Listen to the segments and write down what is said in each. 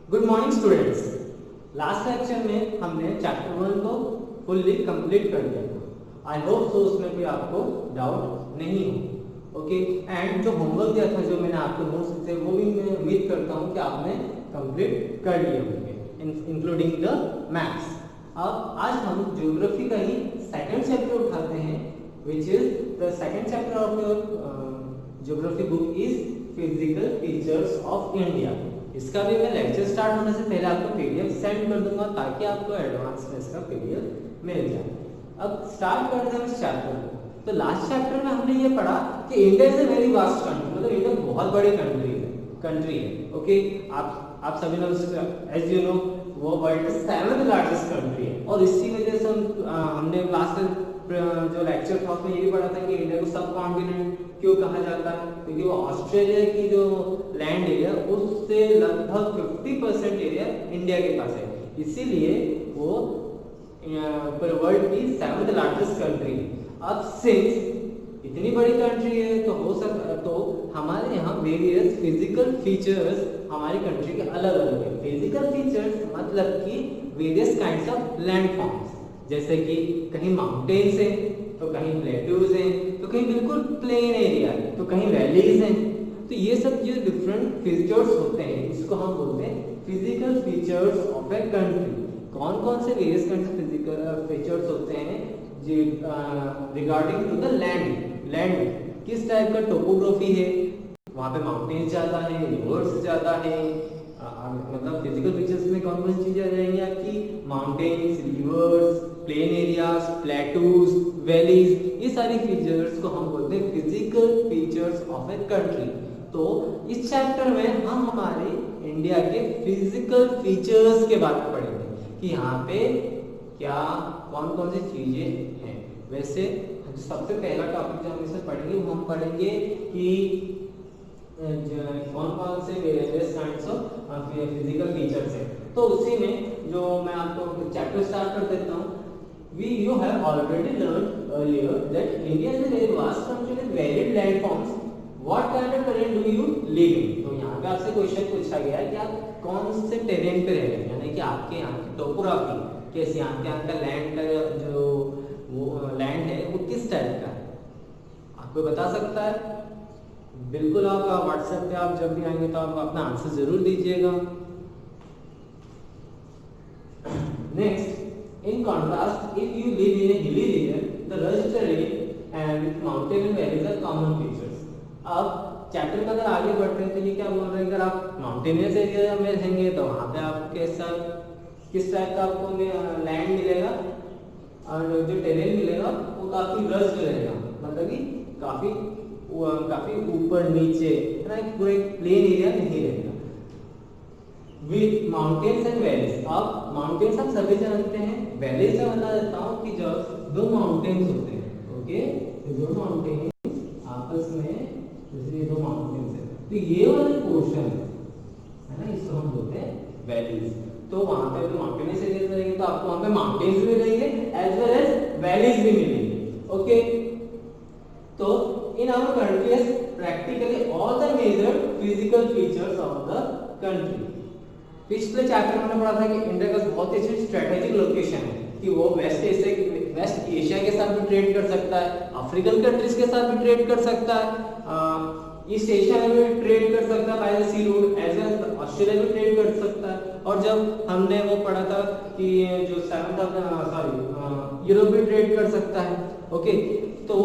Good morning students. Last lecture में हमने chapter 1 को फुल्ली कंप्लीट कर दिया था। आई होप सो उसमें कोई आपको डाउट नहीं हो। ओके, एंड जो होमवर्क दिया था, जो मैंने आपको नोट्स दिए, वो भी मैं उम्मीद करता हूँ कि आपने कंप्लीट कर लिए होंगे, इंक्लूडिंग द मैथ्स। अब आज हम ज्योग्राफी का ही सेकंड चैप्टर उठाते हैं, which is the second chapter of your geography book is physical features of India. इसका भी मैं लेक्चर स्टार्ट होने से पहले आपको पीडीएफ सेंड कर दूंगा ताकि आपको एडवांस में इसका पीडीएफ मिल जाए। अब स्टार्ट करते हैं इस चैप्टर को। तो लास्ट चैप्टर में हमने ये पढ़ा कि India is a very vast country, मतलब इंडिया बहुत बड़ी कंट्री है। ओके, आप सभी ने एज यू नो वो वर्ल्ड का 7th लार्जेस्ट कंट्री है, और इसी वजह से हमने लास्ट जो लेक्चर था उसमें ये भी पढ़ा था कि इंडिया को सब कॉन्टिनेंट क्यों कहा जाता है, क्योंकि वो ऑस्ट्रेलिया की जो लैंड एरिया उससे लगभग 50% एरिया इंडिया के पास है, इसीलिए वो वर्ल्ड की 7th लार्जेस्ट कंट्री है। अब सिंस इतनी बड़ी कंट्री है तो हो सकता तो हमारे यहाँ वेरियस फिजिकल फीचर्स हमारी कंट्री के अलग अलग है। फिजिकल फीचर्स मतलब कि वेरियस काइंड्स ऑफ लैंडफॉर्म्स, जैसे कि कहीं माउंटेन्स हैं तो कहीं प्लेट्यूज हैं तो कहीं बिल्कुल प्लेन एरिया है तो कहीं वैलीज हैं। तो ये सब जो डिफरेंट फीचर्स होते हैं इसको हम बोलते हैं physical features of a country. कौन कौन से various kinds of physical features होते हैं रिगार्डिंग टू द लैंड किस टाइप का टोपोग्राफी है, वहाँ पे माउंटेन्स ज़्यादा है, रिवर्स ज़्यादा है, मतलब फिजिकल फीचर्स में कौन कौन सी चीजें आ जाएंगी आपकी, mountains, reverse, plain areas, plateaus, valleys, ये सारी फीचर्स को हम बोलते हैं physical features of a country. तो इस चैप्टर में हम हमारे इंडिया के फिजिकल फीचर्स के बारे में पढ़ेंगे कि यहाँ पे क्या कौन कौन सी चीजें हैं। वैसे सबसे पहला टॉपिक जो हम इसमें पढ़ेंगे वो हम पढ़ेंगे कि कौन कौन से various kinds of physical features है। तो उसी में जो मैं आपको चैप्टर स्टार्ट कर देता हूँ। You have already learned earlier that India is a very vast country with varied landforms. What kind of terrain do you live in? तो यहाँ पे आपसे क्वेश्चन पूछा गया है कि आप कौन से टेरेन पे रह रहे हैं, यानी कि आपके यहाँ की टोपोग्राफी कैसी, यहाँ का लैंड का जो वो लैंड है वो किस टाइप का है, आपको बता सकता है। बिल्कुल आप व्हाट्सएप पे आप जब भी आएंगे तो आप अपना आंसर जरूर दीजिएगा। Next, in contrast, if you live in a hilly region, the rugged terrain and with mountain and valleys are common features. अब चैप्टर में अगर आगे बढ़ते हैं तो ये क्या बोल रहे हैं, अगर आप माउंटेनियस एरिया में रहेंगे तो वहाँ पे आपको किस टाइप का आपको लैंड मिलेगा और जो टेरेन मिलेगा वो काफी रस्ड रहेगा, मतलब कि काफी ऊपर नीचे है ना, पूरा एक प्लेन एरिया नहीं रहेगा। विद माउंटेन्स एंड वैलीज, आप माउंटेन्स आप सभी जानते हैं, वैलीज में बता देता हूँ कि जब दो माउंटेन्स होते हैं, ओके, तो दो माउंटेन्स आपस में, जैसे दो माउंटेन्स है तो ये वाला पोर्शन है ना, इसको हम बोलते हैं वैलीज। तो वहां पे तो माउंटेनियस एरिया रहेंगे तो आपको वहां पे माउंटेन्स भी मिलेंगे एज वेल एज वैलीज भी मिलेंगे। ओके, तो in our country practically all the major physical features of the country. पिछले चैप्टर में हमने पढ़ा था कि इंडिया का बहुत ही स्ट्रेटेजिक लोकेशन है कि वो वेस्ट एशिया के साथ भी ट्रेड कर सकता है, अफ्रीकन कंट्रीज के साथ भी ट्रेड कर सकता है, ईस्ट एशिया में भी ट्रेड कर सकता है by the sea route, as well Australia में ट्रेड कर सकता है। और जब हमने वो पढ़ा था कि जो यूरोप भी ट्रेड कर सकता है। ओके, तो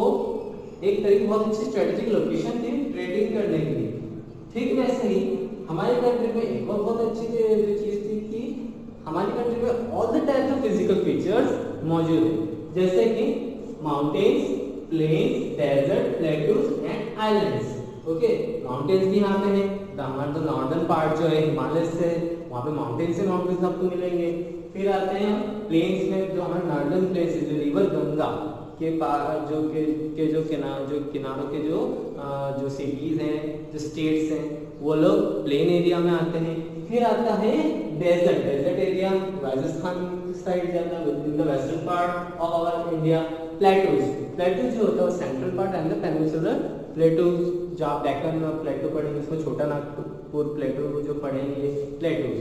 एक तरह की बहुत अच्छी स्ट्रेटेजिक लोकेशन थी ट्रेडिंग करने के लिए। ठीक वैसे ही हमारी कंट्री में एक और बहुत अच्छी जो चीज थी कि हमारी कंट्री में all the types of physical features मौजूद है, जैसे कि mountains, plains, desert, plateaus and islands. Okay, mountains भी यहाँ पे हैं, हमारा जो नॉर्दर्न पार्ट जो है हिमालय से, वहाँ पे माउंटेन्स से माउंटेन्स आपको मिलेंगे। फिर आते हैं प्लेन्स में, जो हमारे नॉर्दर्न प्लेन्स जो रिवर गंगा के पार जो किनारों के जो सिटीज हैं, जो स्टेट्स हैं, वो लोग प्लेन एरिया में आते हैं। फिर आता है डेजर्ट एरिया, राजस्थान साइड जाता है in the western part of our India. Plateaus जो होता है central part and the peninsular plateaus, जो आप डेक्कन प्लेटू पढ़ेंगे उसको छोटा नागपुर प्लेटू जो पढ़ेंगे प्लेटूज।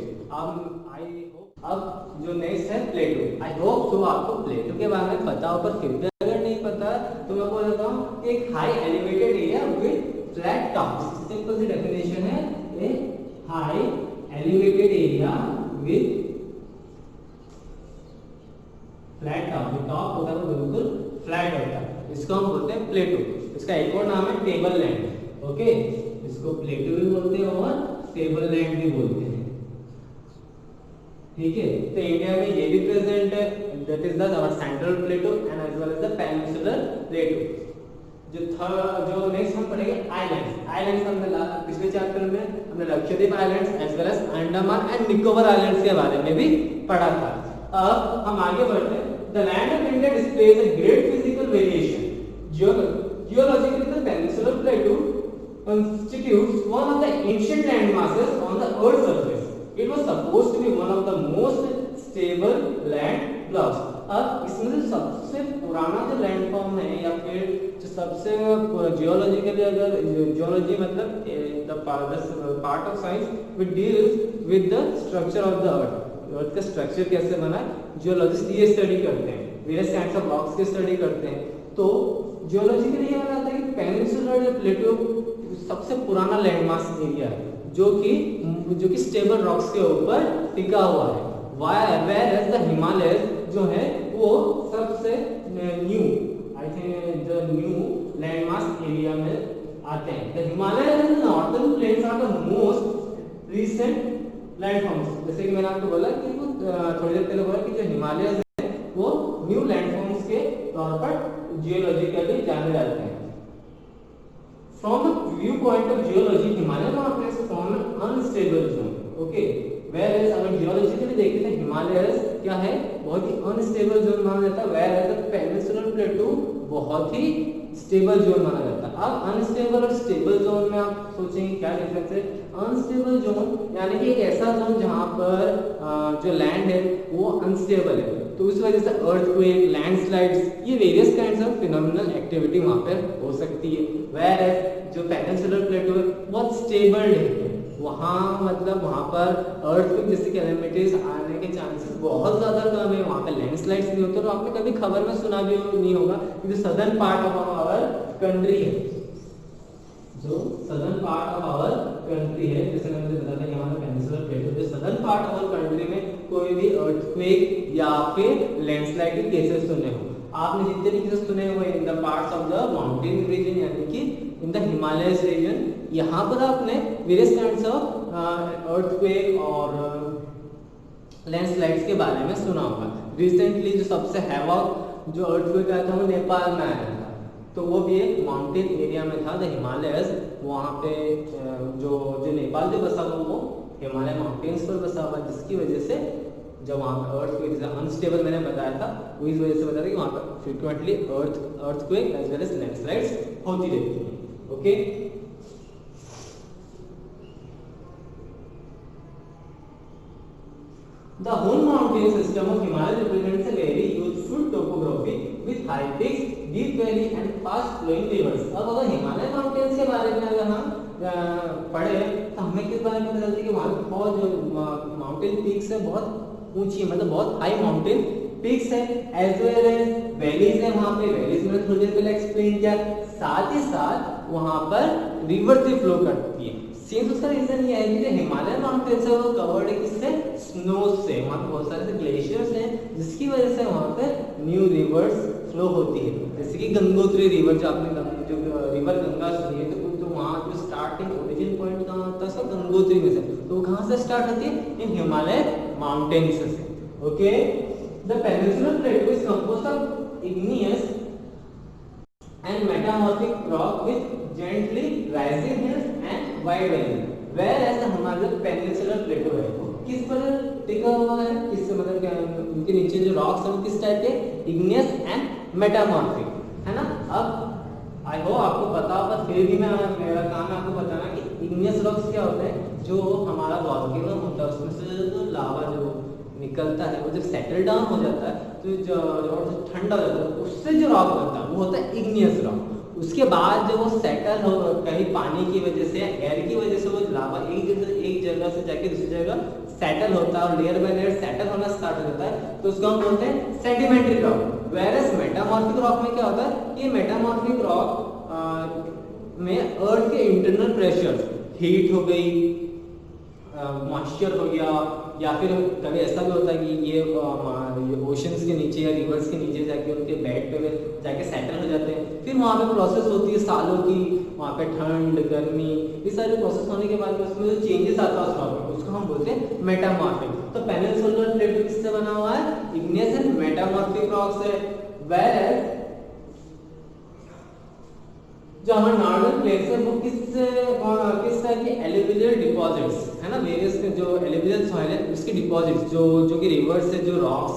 अब जो नेक्स्ट है प्लेटो। आई होप सो आपको प्लेटो के बारे में पता हो, पर फिर भी अगर नहीं पता तो मैं बोल देता हूँ एक high elevated area with flat top. Simple सी डेफिनेशन है, a high elevated area with flat top. जो टॉप होता है वो बिल्कुल फ्लैट होता है, इसको हम बोलते हैं प्लेटो। इसका एक और नाम है टेबल लैंड। ओके, इसको प्लेटो भी बोलते हैं और टेबल लैंड भी बोलते हैं। ठीक है, तो इंडिया में ये भी प्रेजेंट है, that is the our central plateau and as well as the peninsular plateau. जो नेक्स्ट हम पढ़ेंगे आइलैंड्स। आइलैंड्स हमने पिछले चैप्टर में हमने Lakshadweep islands as well as Andaman and Nicobar islands के बारे में भी पढ़ा था। अब हम आगे बढ़ते हैं। The land of India displays a great physical variation. Geologically, the peninsular plateau constitutes one of the ancient land masses on the Earth's surface. It was supposed to be one of the most stable land blocks. अब इसमें जो सबसे पुराना जो landform है या फिर जो सबसे जियोलॉजिकली, अगर जियोलॉजी मतलब the part of science which deals with the structure of the earth. Earth का स्ट्रक्चर कैसे बना है, जियोलॉजिस्ट ये स्टडी करते हैं, वेरियस काइंड्स ऑफ रॉक्स की स्टडी करते हैं। तो जियोलॉजिकली ये बताता है कि पेनिनसुलर प्लेटो सबसे पुराना लैंडमास एरिया है जो कि स्टेबल रॉक्स के ऊपर टिका हुआ है। Whereas the Himalayas जो है वो सबसे new, I think the new landmass area में आते हैं। The Himalayas and the northern plains are the most recent landforms. जैसे कि मैंने आपको बोला कि वो थोड़ी देर पहले बोला कि जो हिमालयस है वो न्यू लैंडफॉर्म्स के तौर पर जियोलॉजिकली जाने जाते हैं। From the viewpoint of geology, Himalayan mountains form an unstable zone. Okay, whereas अगर जियोलॉजिकली देखें तो हिमालयस क्या है, बहुत ही अनस्टेबल जोन माना जाता है, whereas the peninsular plateau बहुत ही स्टेबल जोन माना जाता है। अब अनस्टेबल और स्टेबल जोन में आप सोचेंगे क्या डिफरेंस है। अनस्टेबल जोन यानी कि एक ऐसा जोन जहां पर जो लैंड है वो अनस्टेबल है, तो इस वजह से अर्थक्वेक, लैंडस्लाइड्स, ये various kinds of phenomenal activity वहां पर हो सकती है। वेयर जो पेनिनसुलर प्लेटो है बहुत स्टेबल है, वहाँ मतलब वहाँ पर अर्थक्वेक जैसे कैलेमिटीज आने के चांसेस बहुत ज़्यादा कम है, वहाँ पे लैंडस्लाइड्स नहीं होते। तो आपने कभी खबर में सुना भी नहीं होगा कि जो southern part of our country है, जो southern part of our country है, जैसे मैंने बताया था यहाँ पे पेनिनसुलर प्लेटो, जो southern part of our country में कोई भी अर्थक्वेक या फिर लैंडस्लाइड के केसेस सुने हो। आपने जितने भी केसेस सुने हुए in the parts of the mountain region यानी कि इन द हिमालयस रीजन, यहाँ पर आपने वेरियस काइंड्स ऑफ अर्थक्वेक और लैंडस्लाइड्स के बारे में सुना होगा। रिसेंटली जो सबसे हैवॉक जो अर्थक्वेक आया था वो नेपाल में आया था, तो वो भी एक माउंटेन एरिया में था, द हिमालयस। वहाँ पे जो नेपाल जो बसा हुआ वो हिमालय माउंटेन्स पर बसा हुआ, जिसकी वजह से जब वहाँ पर अर्थक्वेक जैसे अनस्टेबल मैंने बताया था, वो इस वजह से बताया था कि वहाँ पर frequently earthquake as well as landslides होती रहती है। Okay, the whole mountain system of Himalaya represents a very useful topography with high peaks, deep valley and fast flowing rivers। अब अगर हिमालय माउंटेन्स के बारे में अगर हम पढ़े तो हमें किस बारे में पता चलता है कि वहाँ की बहुत जो माउंटेन पीक्स है बहुत ऊंची है, मतलब बहुत हाई माउंटेन पीक्स है, एज वेल एज वैलीज है। वहाँ पे वैलीज में थोड़ी देर पहले एक्सप्लेन किया, साथ ही साथ वहाँ पर रिवर से फ्लो करती है। सेम उसका रीजन ये है कि हिमालयन माउंटेन्स है वो कवर्ड है किससे, स्नो से। वहाँ पे बहुत सारे ग्लेशियर्स हैं जिसकी वजह से वहाँ पे न्यू रिवर्स फ्लो होती है, जैसे कि गंगोत्री रिवर। जो आपने जो रिवर गंगा सुनी है तो वहाँ जो स्टार्टिंग ओरिजिन पॉइंट कहाँ होता है, सब गंगोत्री में से। तो वो कहाँ से स्टार्ट होती है, इन हिमालय माउंटेन्स से। Okay, the peninsular Plato is composed of igneous and metamorphic rock with gently rising hills and wide valley, whereas the हमारा पेनिनसुलर प्लेटो है किस पर टिका हुआ है, किससे मतलब उनके नीचे जो रॉक्स हैं किस टाइप के, इग्नियस एंड मेटामॉर्फिक, है ना। अब आई होप आपको पता हो, पर फिर भी मेरा काम है आपको बताना कि इग्नियस रॉक्स क्या होते हैं। जो हमारा वॉल्केनो होता है उसमें से जो लावा जो निकलता है वो जब सेटल डाउन हो जाता है तो जो ठंडा हो जाता है उससे जो रॉक बनता है वो होता है इग्नियस रॉक। उसके बाद जब वो सेटल हो कहीं पानी की वजह से, एयर की वजह से, वो लावा एक जगह से जाके दूसरी जगह सेटल होता है और लेयर बाय लेयर सेटल होना स्टार्ट हो जाता है, तो उसको हम बोलते हैं sedimentary rock. Whereas metamorphic rock में क्या होता है, ये मेटामॉर्फिक रॉक में अर्थ के इंटरनल प्रेशर, हीट हो गई, मॉइस्चर हो गया, या फिर कभी ऐसा भी होता है कि ये ओशंस के नीचे या रिवर्स के नीचे जाके उनके बेड पे जाके सेटल हो जाते हैं। फिर वहाँ पे प्रोसेस होती है सालों की, वहाँ पे ठंड गर्मी ये सारे प्रोसेस होने के बाद उसमें जो चेंजेस आता है उस रॉक में, उसको हम बोलते हैं मेटामॉर्फिक। तो पेनिनसुलर प्लेटो किससे बना हुआ है, इग्नियस एंड मेटामॉर्फिक रॉक से। वेयर जो हमारे नॉर्दर्न प्लेट्स है वो किस तरह की एलुवियल डिपॉजिट्स है ना, वेरियस जो एलुवियल सॉइल है उसके डिपॉजिट्स जो कि रिवर्स से जो रॉक्स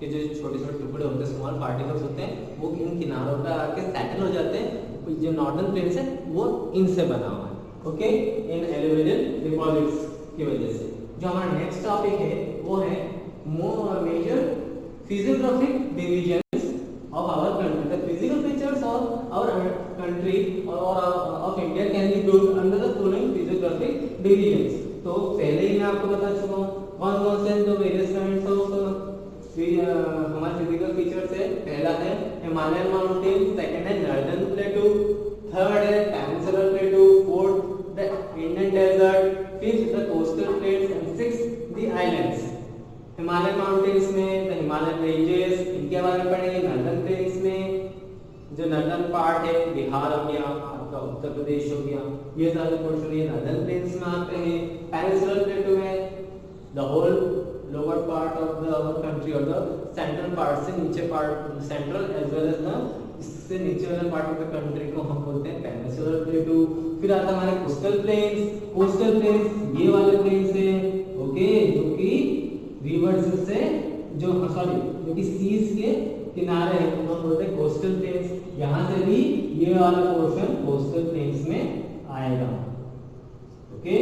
के जो छोटे छोटे टुकड़े होते हैं, स्मॉल पार्टिकल्स होते हैं, वो इन किनारों पर आके सेटल हो जाते हैं। जो नॉर्दर्न प्लेट्स है वो इनसे बना हुआ है, ओके, इन एलुवियल डिपॉजिट्स की वजह से। जो हमारा नेक्स्ट टॉपिक है वो है major physiographic divisions of our country. The physical features of our country or of India can be grouped under the following physiographic divisions। तो पहले ही मैं आपको बता चुका हूँ कौन कौन से जो वेरियस काइंड्स ऑफ हमारे फिजिकल फीचर्स है। पहला है हिमालयन माउंटेन, सेकंड है नॉर्दर्न प्लेटू, थर्ड है peninsular plateau, fourth the Indian desert, fifth the coastal plates and sixth the islands. Himalayan mountains में द हिमालयन रेंजेस, इनके बारे में पढ़ेंगे। नॉर्दर्न प्लेट्स में जो नॉर्दर्न पार्ट है, बिहार हो गया, आपका उत्तर प्रदेश हो गया, ये सारे पोर्शन ये नॉर्दर्न प्लेन्स में आते हैं। पेनिनसुलर प्लेटो में the whole lower part of the our country और द सेंट्रल पार्ट से नीचे part, central as well as the इससे नीचे वाले पार्ट ऑफ द कंट्री को हम बोलते हैं पेनिनसुलर प्लेटो। फिर आता है हमारे कोस्टल प्लेन्स। कोस्टल प्लेन्स ये वाले प्लेन्स है, ओके, जो कि रिवर्स से जो कि सीज के किनारे हैं, तो हम बोलते हैं कोस्टल प्लेन्स। यहाँ से भी ये वाला पोर्शन कोस्टल प्लेन्स में आएगा, ओके।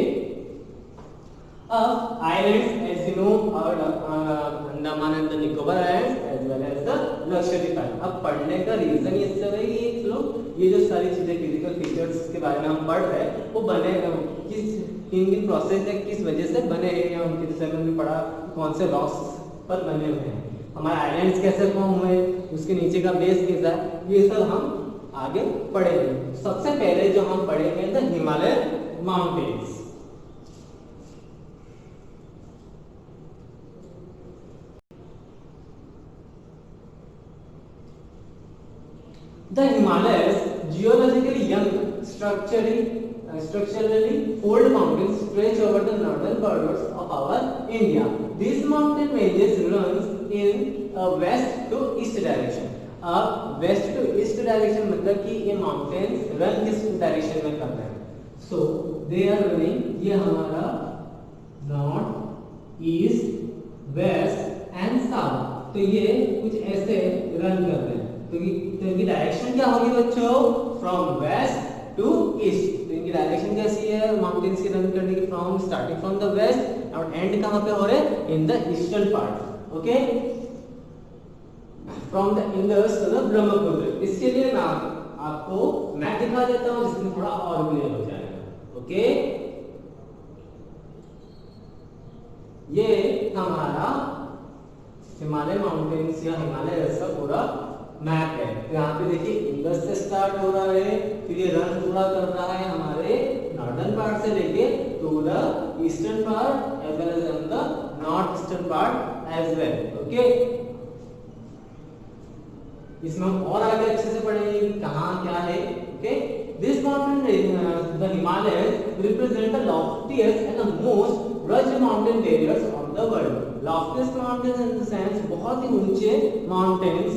अब आइलैंड्स एज यू नो और Andaman and Nicobar islands as well as the Lakshadweep island. अब पढ़ने का रीजन ये सब है, ये लोग ये जो सारी चीजें फिजिकल फीचर्स के बारे में हम पढ़ रहे हैं वो बने किन प्रोसेस है, किस वजह से बने हैं, या उनके जैसे हमने पढ़ा कौन से रॉक्स पर बने हुए हैं, हमारे आइलैंड्स कैसे फॉर्म हुए, उसके नीचे का बेस कैसा है, ये सब हम आगे पढ़ेंगे। सबसे पहले जो हम पढ़ेंगे the Himalayan mountains. The Himalayas, geologically young, structurally old mountains stretch over the northern borders of our India. These mountain ranges runs in west to east direction। अब वेस्ट टू ईस्ट डायरेक्शन मतलब कि ये mountains run किस direction में कर रहे हैं, सो they are running, ये हमारा north east west and south, तो ये कुछ ऐसे रन कर रहे हैं। तो इनकी डायरेक्शन क्या होगी बच्चों, फ्रॉम वेस्ट टू ईस्ट। तो इनकी डायरेक्शन कैसी है माउंटेन्स की रन करने की, from starting from the west और एंड कहाँ पे हो रहे हैं, in the eastern part, okay, from the Indus to the Brahmaputra. इसके लिए मैं आपको मैप दिखा देता हूँ जिसमें थोड़ा और क्लियर हो जाएगा, ओके। ये हमारा हिमालय माउंटेन्स या हिमालय का पूरा मैप है। तो यहाँ पे देखिए इंडस से स्टार्ट हो रहा है, फिर ये रन पूरा कर रहा है हमारे नॉर्दर्न पार्ट से लेके to the eastern part as well as on the north eastern part as well, okay. इसमें हम और आगे अच्छे से पढ़ेंगे कहाँ क्या है, okay. This mountain the Himalayas represent the loftiest and the most rugged mountain barriers of the world। loftiest mountains in the sense बहुत ही ऊंचे mountains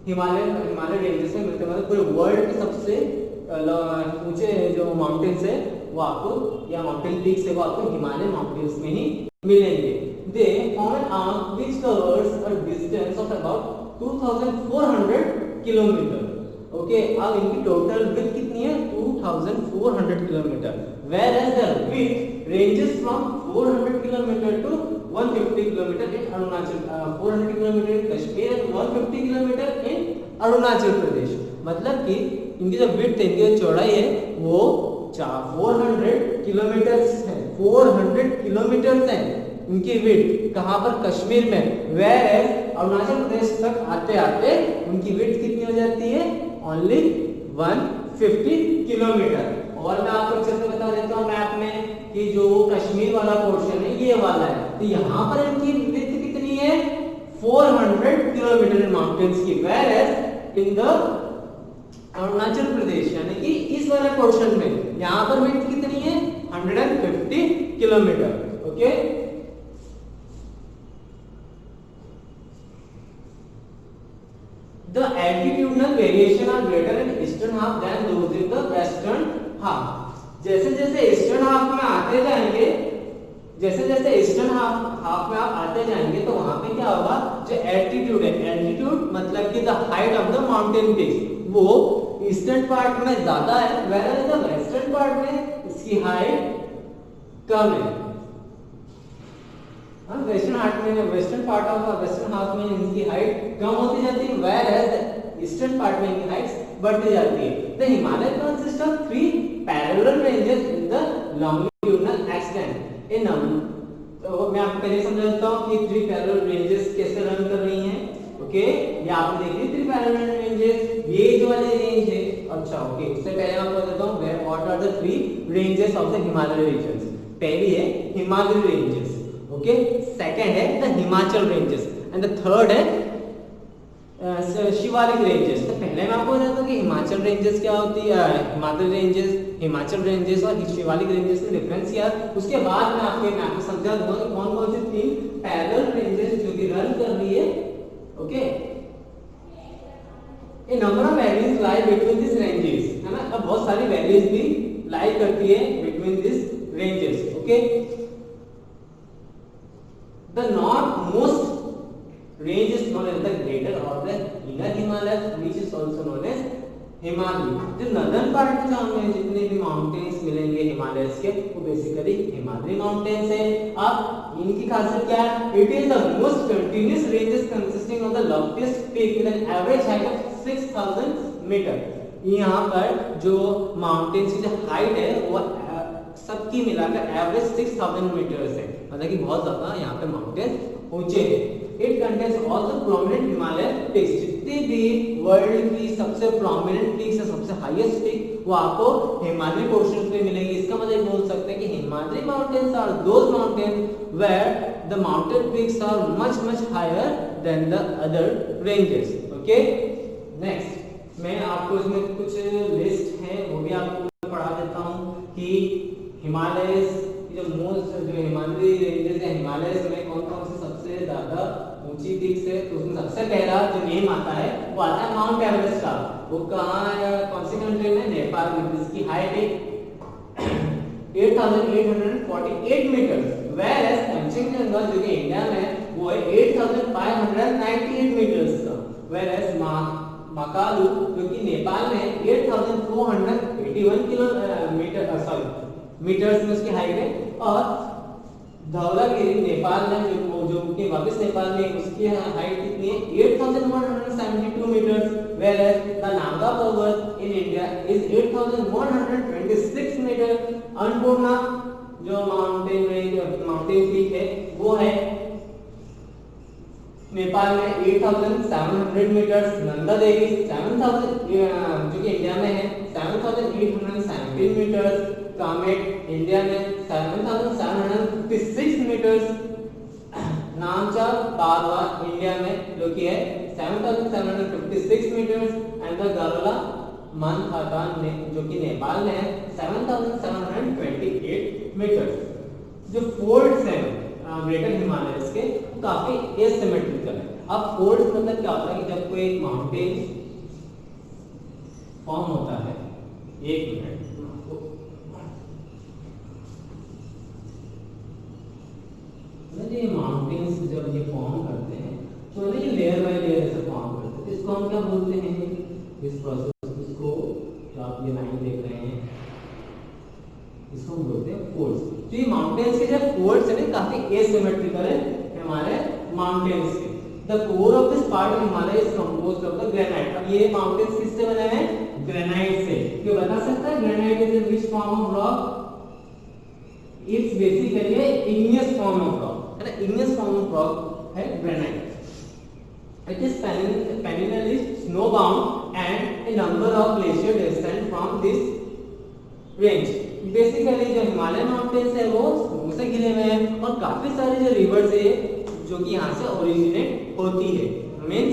हिमालय रेंजेस में मिलते हैं, मतलब पूरे वर्ल्ड के सबसे ऊंचे जो माउंटेन्स है वो आपको, या माउंटेन पीक्स है वो आपको हिमालय माउंटेन्स में ही मिलेंगे। They form an arc which covers a distance of about 2400 kilometre, okay. अब इनकी टोटल विड्थ कितनी है, 2400 kilometre, whereas the width ranges from 400 kilometre to 150 kilometre in Arunachal, 400 kilometre in Kashmir and 150 kilometre in Arunachal Pradesh. मतलब कि इनकी जो विड्थ है, इनकी जो चौड़ाई है वो 400 किलोमीटर है। 400 किलोमीटर है उनकी विड्थ। कहाँ पर? कश्मीर में। वेयर एज अरुणाचल प्रदेश तक आते आते उनकी विड्थ कितनी हो जाती है? Only 150 kilometre. और मैं आपको अच्छे से बता देता हूँ मैप में कि जो कश्मीर वाला पोर्शन है ये वाला है, तो यहाँ पर इनकी विड्थ कितनी है? 400 किलोमीटर इन माउंटेन्स की। Whereas in the Arunachal Pradesh यानी कि इस वाले पोर्शन में यहाँ पर विड्थ कितनी है? 150 kilometre. Okay, the altitudinal variation are greater in eastern half than those in the western half। जैसे जैसे ईस्टर्न हाफ में आते जाएंगे, जैसे जैसे ईस्टर्न हाफ में आप आते जाएंगे तो वहां पे क्या होगा? जो एल्टीट्यूड है, एल्टीट्यूड मतलब कि the height of the mountain peaks, वो ईस्टर्न पार्ट में ज्यादा है, whereas द वेस्टर्न पार्ट में इसकी हाइट कम है। Western part of western half में इनकी हाइट कम होती जाती है, whereas ईस्टर्न पार्ट में इनकी हाइट बढ़ती जाती है। The Himalaya consist of 3 parallel ranges in the longitudinal extent. इन तो मैं आपको पहले समझा देता हूं कि 3 पैरेलल रेंजेस कैसे रन कर रही हैं। ओके, ये आपने देखी 3 पैरेलल रेंजेस, ये जो वाले रेंज है। अच्छा, ओके, उससे पहले मैं आपको बताता हूं what are the 3 ranges of the Himalaya regions. पहली है हिमालय रेंजेस, ओके, सेकंड है the Himachal ranges and the third है शिवालिक रेंजेस। तो पहले मैं आपको बताता हूं कि हिमाचल रेंजेस क्या होती है, हिमाचल रेंजेस और शिवालिक रेंजेस में डिफरेंस क्या है। उसके बाद मैं आपको समझा दूंगा कि कौन कौन से 3 पैरेलल रेंजेस जो कि रन कर रही है। Okay, A number of values lie between this ranges, है ना। अब बहुत सारी वैल्यूज भी लाई करती है between this ranges. Okay, the north most range is known as the greater or the inner Himalayas, which is also known as Himalaya। जो northern part में हमें जितने भी माउंटेन्स मिलेंगे हिमालयस के, वो बेसिकली हिमालयी माउंटेन्स है। अब इनकी खासियत क्या है? It is the most continuous ranges consisting of the loftiest peak with an average height of 6000 metre. यहाँ पर जो माउंटेन्स की जो हाइट है वो सबकी मिलाकर एवरेज 6000 मीटर्स है, मतलब कि बहुत ज्यादा यहाँ पे माउंटेन ऊंचे हैं। It contains all the prominent Himalaya peaks, जितने भी वर्ल्ड की सबसे प्रोमिनेंट पीक्स है, सबसे हाईएस्ट पीक, वो आपको हिमालय पोर्शन पे मिलेंगे। इसका मतलब बोल सकते हैं कि Himalaya mountains are those mountain where the mountain peaks are much higher than the other ranges. Okay, next मैं आपको इसमें कुछ लिस्ट है वो भी आपको पढ़ा देता हूँ कि हिमालयस जो हिमालयी रेंजेस है, हिमालयस में कौन कौन से सबसे ज्यादा ऊंची पीक्स है। तो उसमें सबसे पहला जो नेम आता है वो आता है माउंट एवरेस्ट का। वो कहाँ है? कौन सी कंट्री में? नेपाल में, जिसकी हाइट है 8848 मीटर। वेयर कंचनजंगा जो कि इंडिया में वो है 8598 मीटर्स का। वेयर मकालू जो कि नेपाल में 8481 किलोमीटर मीटर्स में उसकी हाइट है। और धौलागिरी नेपाल में जो कि वापस नेपाल में, उसकी हाइट कितनी है? 8172 metres. Whereas the Nanga Parbat in India is 8126 metre. Annapurna जो माउंटेन पीक है वो है नेपाल में 8700 मीटर्स। नंदा देवी 7000 जो कि इंडिया में है 7817 मीटर्स। कामेट इंडिया में 7756 मीटर्स। नामचा बारवा इंडिया में जो कि है 7756 मीटर्स। एंड द गरला मनखातान ने जो कि नेपाल में है 7728 मीटर्स। जो फोल्ड्स हैं ग्रेटर हिमालयस के काफी एसिमेट्रिकल है। अब फोल्ड्स मतलब क्या होता है कि जब कोई माउंटेन फॉर्म होता है, एक मिनट, ये माउंटेन्स जब ये फॉर्म करते हैं तो ये लेयर बाय लेयर ऐसे फॉर्म करते हैं। इसको हम क्या बोलते हैं? इस प्रोसेस, इसको जो आप ये लाइन देख रहे हैं, इसको हम बोलते हैं फोल्ड्स। तो ये माउंटेन्स के जो फोल्ड्स है ना काफी एसिमेट्रिकल है हमारे माउंटेन्स के। The core of this part of Himalaya is composed of the granite. अब ये माउंटेन्स किससे बने हैं? ग्रेनाइट से। क्यों बता सकता है granite is which form of rock? It's basically igneous form of rock, है ना, इग्नियस फॉर्म ऑफ रॉक है granite. It is perennially snowbound and a number of glaciers descend from this range. Basically जो Himalaya mountains है वो snow से घिरे हुए हैं और काफी सारे जो रिवर्स है जो कि यहाँ से ओरिजिनेट होती है, मीन्स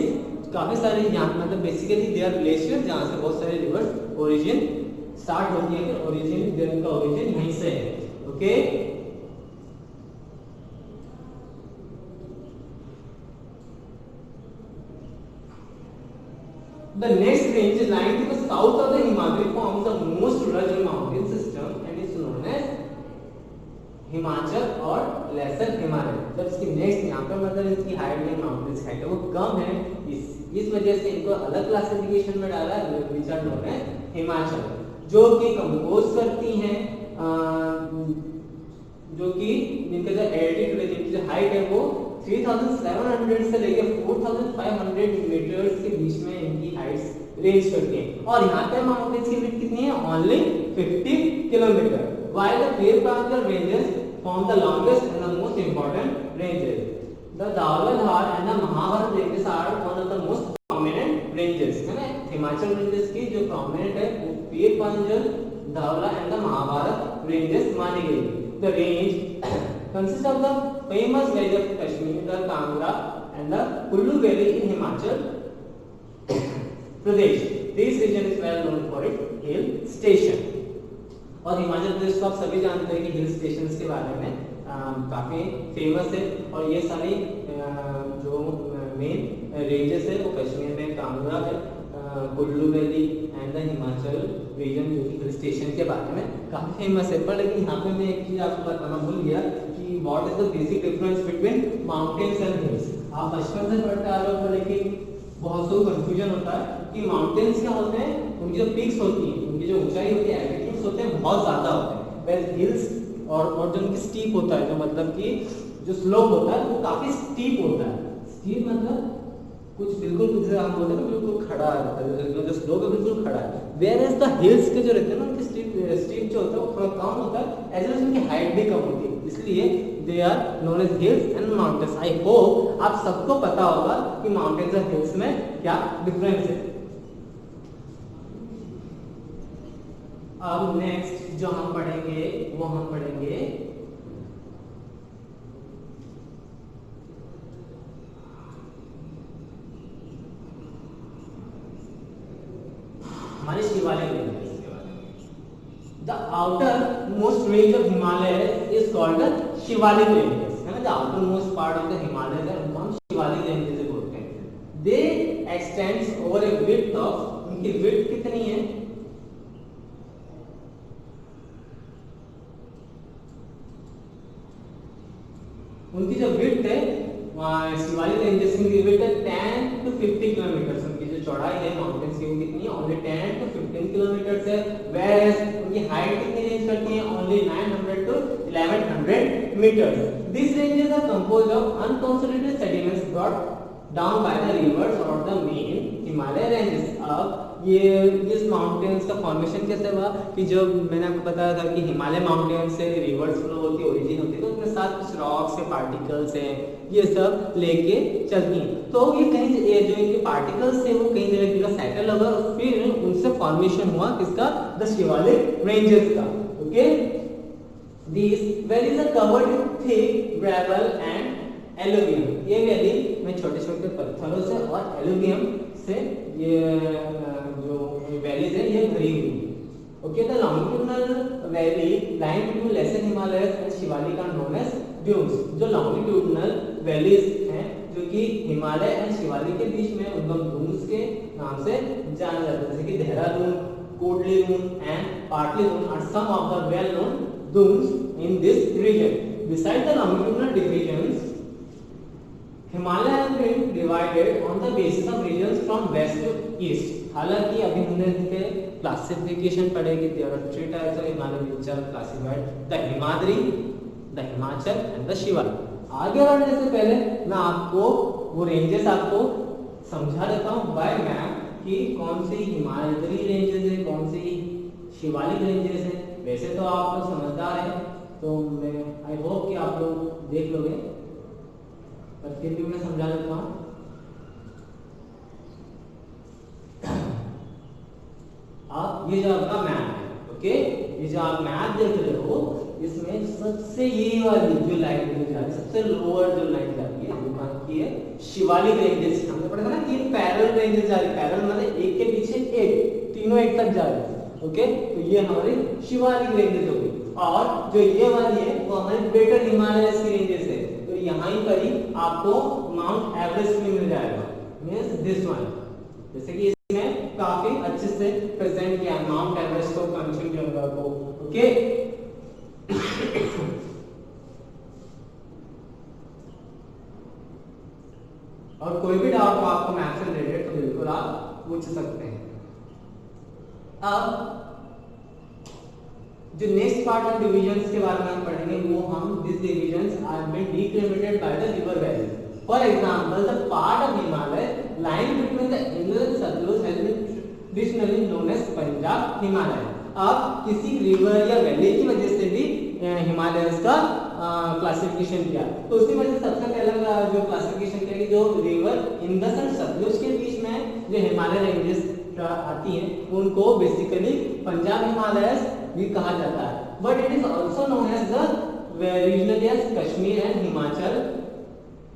काफी सारे यहाँ मतलब बेसिकली दे आर ग्लेशियर जहाँ से बहुत सारे रिवर्स ओरिजिन स्टार्ट होती है, फिर ओरिजिन उनका ओरिजिन यहीं से है। Okay The next range is lying to the south of the Himalaya forms the most rugged mountain system and is known as Himachal और लेसर हिमालय। जब इसकी नेक्स्ट यहाँ पे मतलब इसकी हाइट में माउंटेन्स है वो कम है, इस वजह से इनको अलग क्लासिफिकेशन में डाला है which are known as Himachal, जो कि कंपोज करती हैं जो कि इनका जो एल्टीट्यूड है जिनकी जो हाइट है वो 3700 से लेकर 4500 मीटर्स के बीच में इनकी हाइट्स रेंज करती हैं और यहाँ पे माउंटेन्स की विड्थ कितनी है? Only 50 kilometre. While the Veerpanchal ranges form the longest and the most important ranges, the Dhauladhar and the Mahabharat ranges are one of the most prominent ranges, है ना। हिमाचल रेंजेस की जो prominent है वो वीरपांचल, Dhaula and the Mahabharat ranges मानी गई। The range consists of the famous valley of Kashmir, the Kangra and the Kullu Valley in Himachal Pradesh. This region is well known for its hill station. और हिमाचल प्रदेश को आप सभी जानते हैं कि hill stations के बारे में काफी फेमस है और ये सारी जो मेन रेंजेस है वो कश्मीर में कांगड़ा है, Kullu valley and the Himachal region जो कि हिल स्टेशन के बारे में काफी फेमस है। पर लेकिन यहाँ पे मैं एक चीज आपको बताना भूल गया कि what is the basic difference between mountains and hills. आप बचपन से पढ़ते आ रहे हो लेकिन बहुत सो कंफ्यूजन होता है कि माउंटेन्स क्या होते हैं, उनकी जो पीक्स होती हैं, उनकी जो ऊंचाई होती है, एल्टीट्यूड्स होते हैं बहुत ज्यादा होते हैं, वेल हिल्स और जो उनकी स्टीप होता है, जो मतलब कि जो स्लोप होता है वो काफी स्टीप होता है। स्टीप मतलब कुछ बिल्कुल जैसे हम बोलते हैं बिल्कुल खड़ा है, जो स्लोप है बिल्कुल खड़ा है, वेयर एज द हिल्स के जो रहते हैं ना उनकी स्टीप जो होता है वो थोड़ा कम होता है, एज वेल एज उनकी हाइट भी कम होती है, इसलिए they are known as hills and mountains. I hope आप सबको पता होगा कि माउंटेन्स और हिल्स में क्या डिफरेंस है। अब नेक्स्ट जो हम पढ़ेंगे वो हम पढ़ेंगे हमारे शिवालिक रेंजेस के बारे में। The outermost range of Himalaya is called the Shivalik ranges, है ना। The outermost part of the Himalaya है उनको हम शिवालिक रेंजेस बोलते हैं। They extends over a width of, उनकी विड्थ कितनी है? उनकी जो विड्थ है शिवालिक रेंजेस की विड्थ है 10 to 50 किलोमीटर। उनकी जो चौड़ाई है माउंटेन्स की वो कितनी है? ओनली 10 to 15 किलोमीटर है, वेयरएज उनकी हाइट कितनी रेंज करती है? Only 900 to 1100 metres. This ranges are composed of unconsolidated sediments brought down by the rivers और द मेन हिमालय रेंजेस। अब ये इस माउंटेन्स का फॉर्मेशन कैसे हुआ कि जो मैंने आपको बताया था कि हिमालय माउंटेन्स से रिवर्स फ्लो होती है, ओरिजिन होती है, तो उसमें साथ कुछ रॉक्स है, पार्टिकल्स हैं, ये सब लेके चलती हैं। तो ये कहीं जो इनके पार्टिकल्स थे वो कहीं जगह सेटल होगा और फिर उनसे फॉर्मेशन हुआ किसका? द शिवालिक रेंजेस का। Okay, this valleys are covered with thick gravel and alluvium. ये वैली में छोटे छोटे पत्थरों से और एलुवियम से ये जो वैलीज है ये भरी हुई है। Okay, the longitudinal valley lying between lesser Himalayas and Shivalik are known as dunes. जो लॉन्गिट्यूडनल वैलीज हैं जो कि हिमालय एंड शिवालिक के बीच में उनको ड्यून्स के नाम से जाना जाता है, जैसे कि Dehradun, Kotli Dun and Patli Dun are some of the well known dunes in this region. Besides the longitudinal divisions, Himalaya has been divided on the basis of regions from west to east. हालांकि अभी हमने इनके क्लासिफिकेशन पढ़ेगी, there are three types of Himalaya which are classified: the Himadri, the Himachal and the Shivalik. आगे बढ़ने से पहले मैं आपको वो रेंजेस आपको समझा देता हूँ बाय मैप कि कौन सी हिमालयी रेंजेस है, कौन सी शिवालिक रेंजेस है। वैसे तो आप लोग समझदार हैं, तो मैं आई होप कि आप लोग देख लोगे, पर फिर भी मैं समझा देता हूँ। आप ये जो आपका मैप है, ओके, ये जो आप मैप देख रहे हो, इसमें सबसे ये वाली जो लाइन जा रही है, सबसे लोअर जो लाइन जा रही है वो कहाँ की है, शिवालिक रेंजेस। हमने पढ़ा था ना कि पैरेलल रेंजेस जा रही है, पैरेलल मतलब एक के पीछे एक, तीनों एक तक जा रही है, ओके। तो ये हमारी शिवालिक रेंजेस हो गई, और जो ये वाली है वो हमारी ग्रेटर हिमालयस की रेंजेस है। तो यहाँ ही पर ही आपको माउंट एवरेस्ट भी मिल जाएगा, मींस दिस वन। जैसे कि इसमें काफी अच्छे से प्रेजेंट किया माउंट एवरेस्ट को, कंचनजंगा को, ओके। और कोई भी डाउट आपको मैप से रिलेटेड तो बिल्कुल आप पूछ सकते हैं। अब जो नेक्स्ट पार्ट ऑफ डिविजन्स के बारे में हम पढ़ेंगे, वो हम this divisions are been delimited by the river valley. For example, the part of Himalaya lying between the Indus and Satluj has been traditionally known as Punjab Himalaya. अब किसी रिवर या वैली की वजह से भी हिमालयस का क्लासिफिकेशन किया, तो उसी वजह से सबसे पहला जो क्लासिफिकेशन किया कि जो रिवर इंडस एंड सतलुज के बीच में जो हिमालय रेंजेस आती हैं उनको बेसिकली पंजाब हिमालयस भी कहा जाता है। But it is also known as the regional as Kashmir and Himachal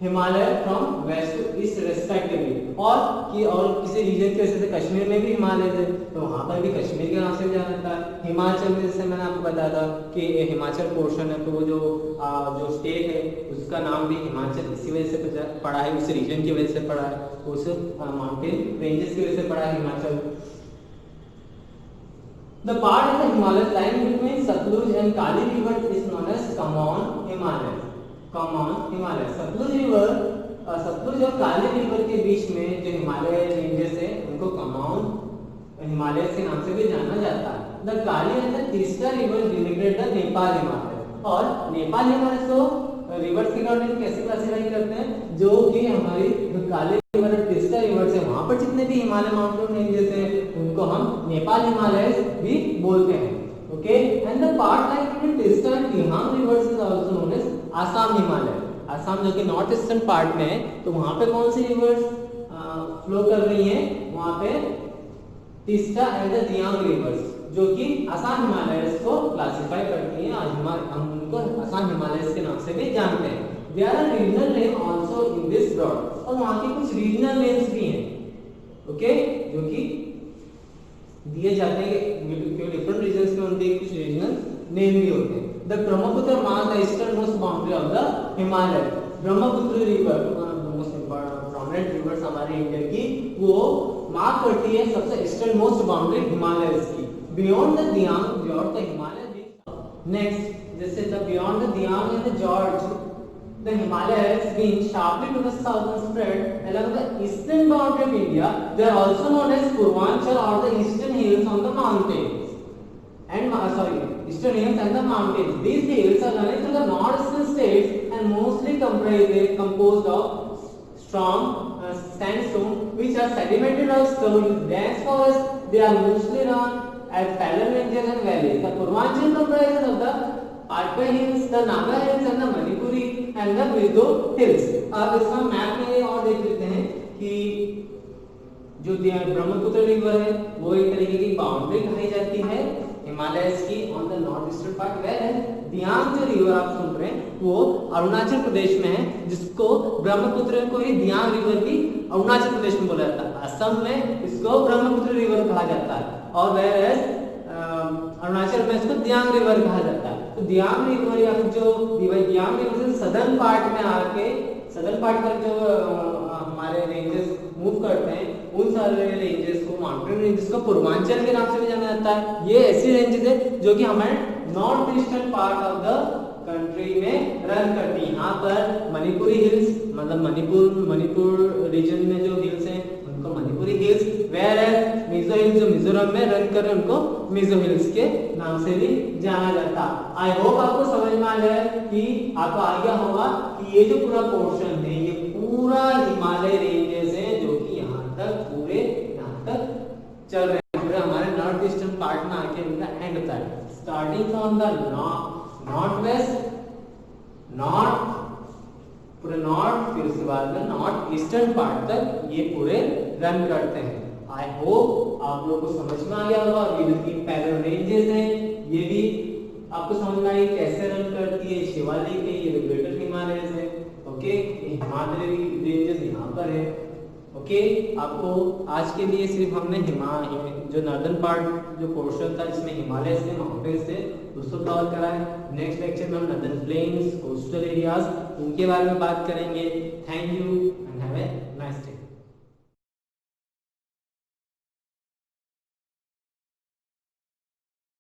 Himalaya from west to east respectively. और किसी रीजन की वजह से कश्मीर में भी हिमालय है, तो वहां पर भी कश्मीर के नाम से जाना जाता है। हिमाचल में जैसे मैंने आपको बताया था कि हिमाचल पोर्शन है, तो वो जो स्टेट है उसका नाम भी हिमाचल इसी वजह से पड़ा है, उस रीजन की वजह से पड़ा है, उस माउंटेन रेंजेस की वजह से पड़ा है Himachal. The part of the Himalayas lying between Satluj and Kali river is known as Common Himalaya. Common Himalaya. Sutlej और काली रिवर के बीच में जो हिमालय रेंजेस है उनको कमॉन हिमालय के नाम से भी जाना जाता है। The Kali and the Teesta river limited the Nepal Himalaya. और नेपाल हिमालय को रिवर्स के अकॉर्डिंग कैसे क्लासिफाई करते हैं, जो कि हमारी काली रिवर और तीस्ता रिवर से वहां पर जितने भी हिमालय माउंटेन रेंजेस हैं उनको हम नेपाल हिमालय भी बोलते हैं, okay. And the part like between Teesta and Dihang rivers is also known as Assam Himalaya. Assam जो कि नॉर्थ ईस्टर्न पार्ट में है, तो वहां पे कौन सी रिवर्स फ्लो कर रही हैं, वहां पे तीस्ता एंड द दियांग रिवर्स, जो कि आसाम हिमालयस को क्लासिफाई करती हैं। हम उनको आसाम हिमालयस के नाम से भी जानते हैं। There are regional name also in this broad, और वहां के कुछ रीजनल नेम्स भी हैं, ओके, जो कि दिए जाते हैं डिफरेंट रीजन्स में, उनके कुछ रीजनल नेम भी होते हैं। The Brahmaputra marks the easternmost boundary of the Himalaya. Brahmaputra river most prominent rivers हमारे इंडिया की, वो मार्क करती है सबसे ईस्टर्न मोस्ट बाउंड्री हिमालयस की। Beyond the Dihang, beyond the Himalaya. Next, जैसे the beyond the Dihang and the gorge, the Himalayas being sharply to the south and spread along the eastern boundary of India, they are also known as Purvanchal or the eastern hills on the mountains. Eastern hills and the mountains. These hills are running through the northeastern states and mostly composed of strong sandstone, which are sedimented or covered with dense forest. They are mostly run as parallel ranges and valleys. The Purvanchal comprises of the Patwa hills, the Naga hills and the Manipuri and the Mizo hills. आप इसका map में और देख लेते हैं कि जो Brahmaputra river है वो एक तरीके की बाउंड्री कही जाती है हिमालयस की on the north eastern part, where है दियांग जो रिवर आप सुन रहे हैं वो अरुणाचल प्रदेश में है, जिसको ब्रह्मपुत्र को ही दियांग रिवर भी अरुणाचल प्रदेश में बोला जाता है। असम में इसको ब्रह्मपुत्र रिवर कहा जाता है, और वेयर अरुणाचल में इसको दियांग रिवर कहा जाता है। तो दियांग रिवर या फिर जो दियांग रिवर से सदर्न पार्ट में आके, सदर्न पार्ट पर जो हमारे रेंजेस मूव करते हैं, उन सारे रेंजेस को, माउंटेन रेंजेस को पूर्वांचल के नाम से भी जाना जाता है। ये ऐसी रेंजेस है जो कि हमारे north eastern part of the country में रन करती है। यहाँ पर मणिपुरी हिल्स, मतलब मणिपुर रीजन में जो हिल्स हैं उनको मणिपुरी हिल्स, वेयर है मिजो हिल्स जो मिजोरम में रन कर रहे हैं उनको मिजो हिल्स के नाम से भी जाना जाता है। आई होप आपको समझ में आ गया कि आपको आ गया होगा कि ये जो पूरा पोर्शन है ये पूरा हिमालय रेंजेस है जो कि यहाँ तक पूरे यहाँ तक स्टार्टिंग का एंड होता है। Starting from the north west, north पूरे नॉर्थ, फिर उसके बाद में नॉर्थ ईस्टर्न पार्ट तक ये पूरे रन करते हैं। आई होप आप लोगों को समझ में आ गया होगा। ये जो तीन पैरेलल रेंजेस हैं ये भी आपको समझ में आई कैसे रन करती है। शिवालिक है, ये ग्रेटर हिमालयस है, ओके, हिमालय रेंजेस यहाँ पर है, ओके। आपको आज के लिए सिर्फ हमने जो नॉर्दर्न पार्ट जो पोर्शन था जिसमें हिमालय से माउंटेन्स थे उसको कवर करा है। नेक्स्ट लेक्चर में हम नॉर्दर्न प्लेन्स, कोस्टल एरियाज इनके बारे में बात करेंगे। Thank you and have a nice day.